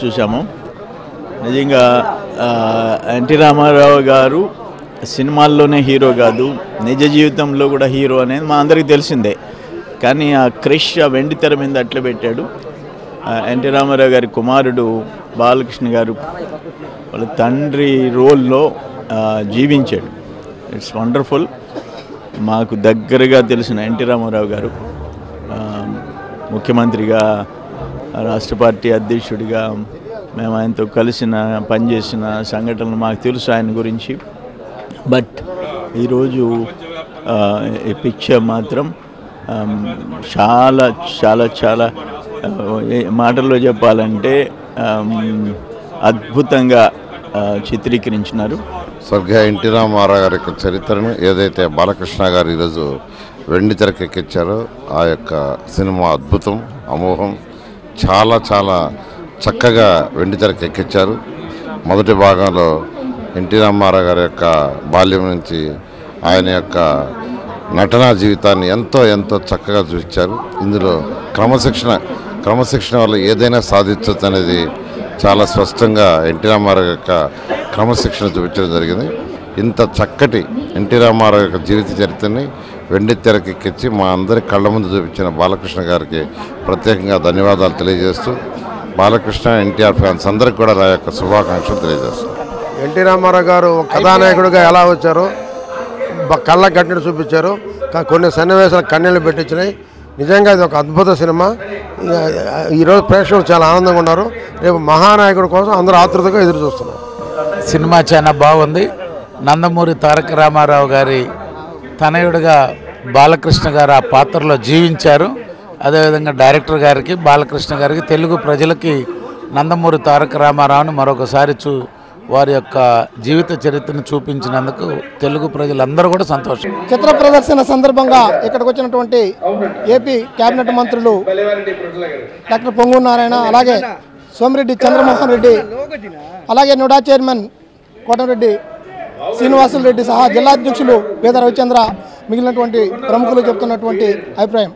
చూసాము. నిజంగా ఎన్టీ రామారావు గారు సినిమాల్లోనే హీరో కాదు, నిజ జీవితంలో కూడా హీరో అనేది మా అందరికీ తెలిసిందే. కానీ ఆ క్రిష్ ఆ వెండి తెర మీద అట్లా పెట్టాడు. ఎన్టీ రామారావు గారి కుమారుడు బాలకృష్ణ గారు వాళ్ళ తండ్రి రోల్లో జీవించాడు. It's wonderful. మాకు దగ్గరగా తెలిసిన ఎన్టీ రామారావు గారు ముఖ్యమంత్రిగా, రాష్ట్ర పార్టీ అధ్యక్షుడిగా మేము ఆయనతో కలిసిన పనిచేసిన సంఘటనలు మాకు తెలుసు ఆయన గురించి. బట్ ఈరోజు ఈ పిక్చర్ మాత్రం చాలా చాలా చాలా మాటల్లో చెప్పాలంటే అద్భుతంగా చిత్రీకరించినారు. స్వర్గీయ ఎన్టీ రామారావు గారి యొక్క చరిత్రను ఏదైతే బాలకృష్ణ గారు ఈరోజు వెండి తెరకెక్కించారో ఆ యొక్క సినిమా అద్భుతం, అమోఘం. చాలా చాలా చక్కగా వెండి తెరకెక్కించారు. మొదటి భాగంలో ఎన్టీ రామారావు గారి యొక్క బాల్యం నుంచి ఆయన యొక్క నటనా జీవితాన్ని ఎంతో ఎంతో చక్కగా చూపించారు. ఇందులో క్రమశిక్షణ వల్ల ఏదైనా సాధించవచ్చు అనేది చాలా స్పష్టంగా ఎన్టీ రామారావు యొక్క క్రమశిక్షణ చూపించడం జరిగింది. ఇంత చక్కటి ఎన్టీ రామారావు యొక్క జీవిత చరిత్రని వెండి తెరకెక్కించి మా అందరి కళ్ళ ముందు చూపించిన బాలకృష్ణ గారికి ప్రత్యేకంగా ధన్యవాదాలు తెలియజేస్తూ, బాలకృష్ణ ఎన్టీఆర్ ఫ్యాన్స్ అందరికి కూడా నా యొక్క శుభాకాంక్షలు తెలియజేస్తాను. ఎన్టీ రామారావు గారు కథానాయకుడిగా ఎలా వచ్చారో కళ్ళ కట్టినట్టు చూపించారు. కొన్ని సన్నివేశాలు కన్నీళ్ళు పెట్టించినాయి. నిజంగా ఇది ఒక అద్భుత సినిమా. ఈరోజు ప్రేక్షకులు చాలా ఆనందంగా ఉన్నారు. రేపు మహానాయకుడి కోసం అందరూ ఆతృతగా ఎదురు చూస్తున్నారు. సినిమా చాలా బాగుంది. నందమూరి తారక రామారావు గారి తనయుడిగా బాలకృష్ణ గారు ఆ పాత్రలో జీవించారు. అదేవిధంగా డైరెక్టర్ గారికి, బాలకృష్ణ గారికి, తెలుగు ప్రజలకి నందమూరి తారక రామారావుని మరొకసారి వారి యొక్క జీవిత చరిత్రను చూపించినందుకు తెలుగు ప్రజలందరూ కూడా సంతోషం. చిత్ర ప్రదర్శన సందర్భంగా ఇక్కడికి వచ్చినటువంటి ఏపీ కేబినెట్ మంత్రులు డాక్టర్ పొంగూరు నారాయణ, అలాగే సోమిరెడ్డి చంద్రమోహన్ రెడ్డి, అలాగే నుడా చైర్మన్ కోటమిరెడ్డి శ్రీనివాసులు రెడ్డి సహా జిల్లా అధ్యక్షులు పేద రవిచంద్ర, మిగిలినటువంటి ప్రముఖులు చెప్తున్నటువంటి అభిప్రాయం.